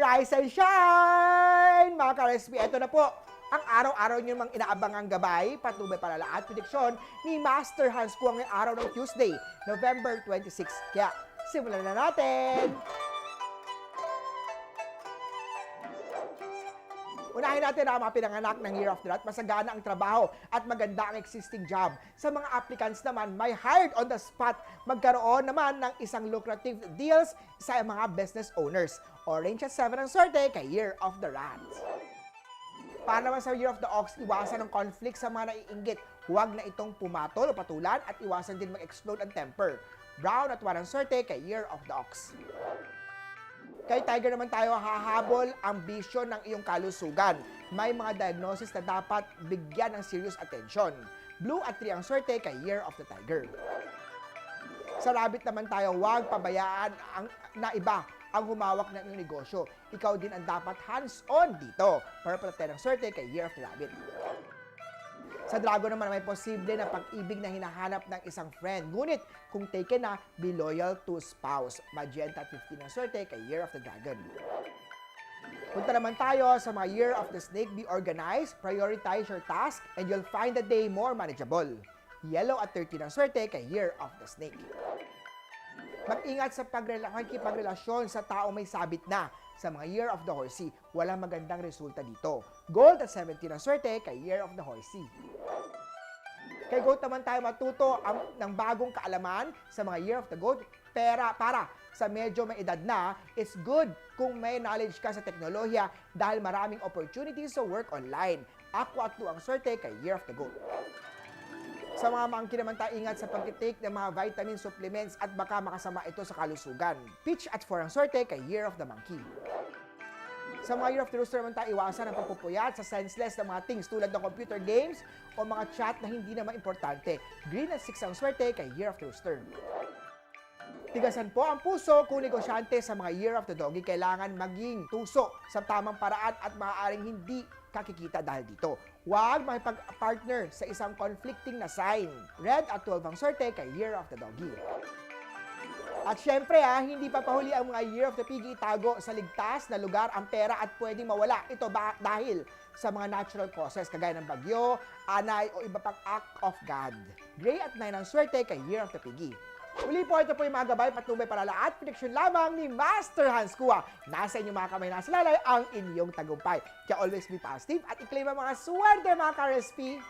Rise and shine! Mga ka-recipe, ito na po ang araw-araw nyo mang inaabangang gabay, patnubay palala at prediksyon ni Master Hans Kua ngayong araw ng Tuesday, November 26. Kaya, simulan na natin! Unahin natin ang mga pinanganak ng Year of the Rat, masagana ang trabaho at maganda ang existing job. Sa mga applicants naman, may hired on the spot. Magkaroon naman ng isang lucrative deals sa mga business owners. Orange at 7 ang swerte kay Year of the Rat. Para naman sa Year of the Ox, iwasan ang conflict sa mga naiinggit. Huwag na itong pumatol o patulan at iwasan din mag-explode ang temper. Brown at 1 ang swerte kay Year of the Ox. Kay Tiger naman tayo, hahabol ang bisyo ng iyong kalusugan. May mga diagnosis na dapat bigyan ng serious attention. Blue at 3 ang swerte kay Year of the Tiger. Sa Rabbit naman tayo, huwag pabayaan na iba ang humawak ng iyong negosyo. Ikaw din ang dapat hands-on dito. Purple at 10 ang swerte kay Year of the Rabbit. Sa Dragon naman, may posible na pag-ibig na hinahanap ng isang friend. Ngunit, kung taken na, be loyal to spouse. Magenta at 15 ang swerte kay Year of the Dragon. Punta naman tayo sa mga Year of the Snake. Be organized, prioritize your task, and you'll find the day more manageable. Yellow at 13 ang swerte kay Year of the Snake. Mag-ingat sa pagrelasyon sa tao may sabit na. Sa mga Year of the Horsey, walang magandang resulta dito. Gold at 17 ang swerte kay Year of the Horsey. Kay Goat naman tayo matuto ng bagong kaalaman sa mga Year of the Goat. Para sa medyo may edad na, it's good kung may knowledge ka sa teknolohiya dahil maraming opportunities sa work online. Aqua at 2 ang swerte kay Year of the Goat. Sa mga monkey naman tayo, ingat sa pag-take ng mga vitamin supplements at baka makasama ito sa kalusugan. Peach at 4 ang swerte kay Year of the Monkey. Sa mga Year of the Rooster naman tayo, iwasan ang pagpupuyat sa senseless na mga things tulad ng computer games o mga chat na hindi naman importante. Green at 6 ang swerte kay Year of the Rooster. Tigasan po ang puso kung negosyante sa mga Year of the Doggy. Kailangan maging tuso sa tamang paraan at maaaring hindi kakikita dahil dito. Huwag makipag-partner sa isang conflicting na sign. Red at 12 ang swerte kay Year of the Doggy. At syempre hindi pa pahuli ang mga Year of the Piggy. Itago sa ligtas na lugar ang pera at pwedeng mawala. Ito dahil sa mga natural causes kagaya ng bagyo, anay o iba pang act of God. Gray at 9 ang swerte kay Year of the Piggy. Uli po, ito po yung mga gabay, patnubay, palala at prediksyon lamang ni Master Hans Kua. Nasa inyong mga kamay, nasa lalay ang inyong tagumpay. Kaya always be positive at i-claim ang mga swerte mga ka-recipe.